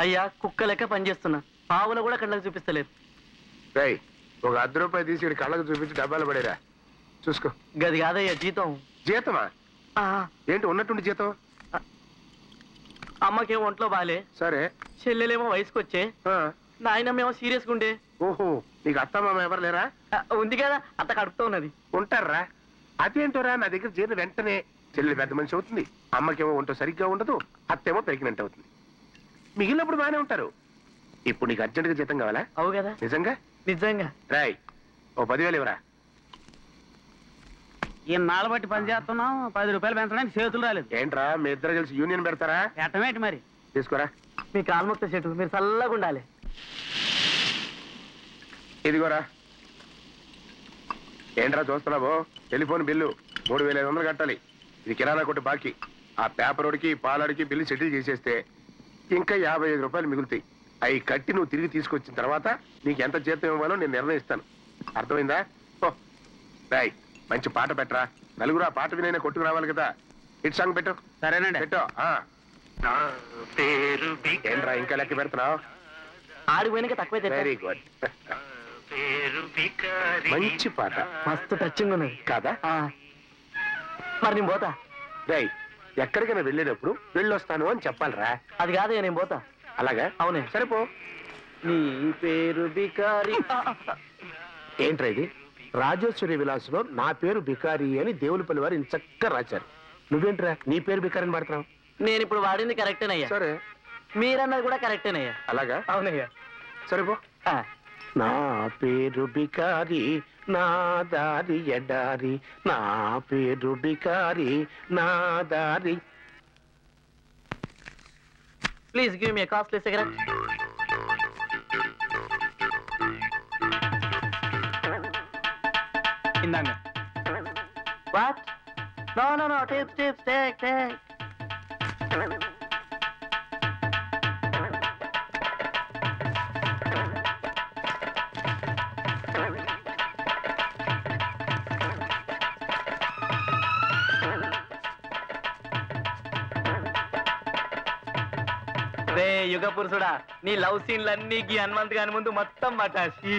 అయ్యా కుక్క లెక్క పనిచేస్తున్నా, ఆవులు కూడా కళ్ళకు చూపిస్తలేదు. ఒక ₹10 తీసి కళ్ళకు చూపించి డబ్బాలు పడేరా, చూసుకో. గది కాదయ్యా జీతం. జీతమా? ఏంటి ఉన్నట్టుండి జీతం? అమ్మకేమో ఒంట్లో బాలే, సరే. చెల్లెలేమో వయసుకు వచ్చే, నాయనమ్మేమో సీరియస్గా ఉండే. ఓహో, నీకు అత్తమ్మ ఎవరు లేరా? ఉంది కదా, అత్త కడుపుతూ ఉన్నది. ఉంటారా? అదేంటోరా, నా దగ్గర చేరిన వెంటనే చెల్లెలు పెద్ద మనిషి అవుతుంది, అమ్మకేమో ఒంటో సరిగ్గా ఉండదు, అత్తేమో ప్రెగ్నెంట్ అవుతుంది. మిగిలినప్పుడు బాగానే ఉంటారు. ఇప్పుడు నీకు అర్జెంటుగా జీతం కావాలా? అవు కదా. నిజంగా? నిజంగా. రాయ్, ఓ 10,000 ఇవ్వరా. ఈ నాళ్ళ బట్టి పని చేస్తున్నాం, ₹10 పెంచడానికి చేతులు రాలేదు. ఏంట్రా మీ ఇద్దరు కలిసి యూనియన్ పెడతారా? పెట్టమేంటి మరి. తీసుకోరా. మీ కాల్ముక్త చెట్టు, మీరు చల్లగా ఉండాలి. ఇదిగోరా. ఏంట్రా చూస్తున్నావు? టెలిఫోన్ బిల్లు 3,500 కట్టాలి. ఇది కిరాణా కొట్టు బాకీ. ఆ పేపరోడికి పాలాడికి బిల్లు సెటిల్ చేసేస్తే ఇంకా ₹55 మిగులుతాయి. అవి కట్టి నువ్వు తిరిగి తీసుకొచ్చిన తర్వాత నీకు ఎంత జీతం ఇవ్వాలో నేను నిర్ణయిస్తాను. అర్థమైందా? రాయ్, మంచి పాట పెట్టరా. నలుగురు ఆ పాట వినైనా కొట్టుకు రావాలి కదా. హిట్ సాంగ్ పెట్టు. సరేనండి. పెట్టు. ఏంట్రా ఇంకా లెక్క పెడుతున్నావు? ఆడికి పోయినాక తక్కువే. Very good. మంచి పాట, మస్తు టచింగ్ ఉన్నది కాదా? మరి నేను పోతా. రాయ్, ఎక్కడికైనా వెళ్ళేటప్పుడు వెళ్ళొస్తాను అని చెప్పాలరా. అది కాదయ్యా, నేను పోతా. అలాగా? అవునే. సరిపో. నీ పేరు బికారి. ఏంట్రా ఇది? రాజేశ్వరి విలాసులో నా పేరు బికారి అని దేవులపల్లి వారు ఇంచక్క రాశారు. నువ్వేంట్రా నీ పేరు బికారి అని పడుతున్నావు? నేను ఇప్పుడు వాడింది కరెక్టేనయ్యా. సరే, మీరన్నది కూడా కరెక్టేనయ్యా. అలాగా? అవునయ్యా. సరిపో. నా పేరు బికారి, నా దారి ఎడారి, నా పేరు బికారి, నా దారి. Please give me costly cigarette. ఇందాక. What? No no no, tips tips, take take. రే యుగ పురుషుడా, నీ లవ్ సీన్లన్నీ హనుమంత్ గాని ముందు మొత్తం పటాసి.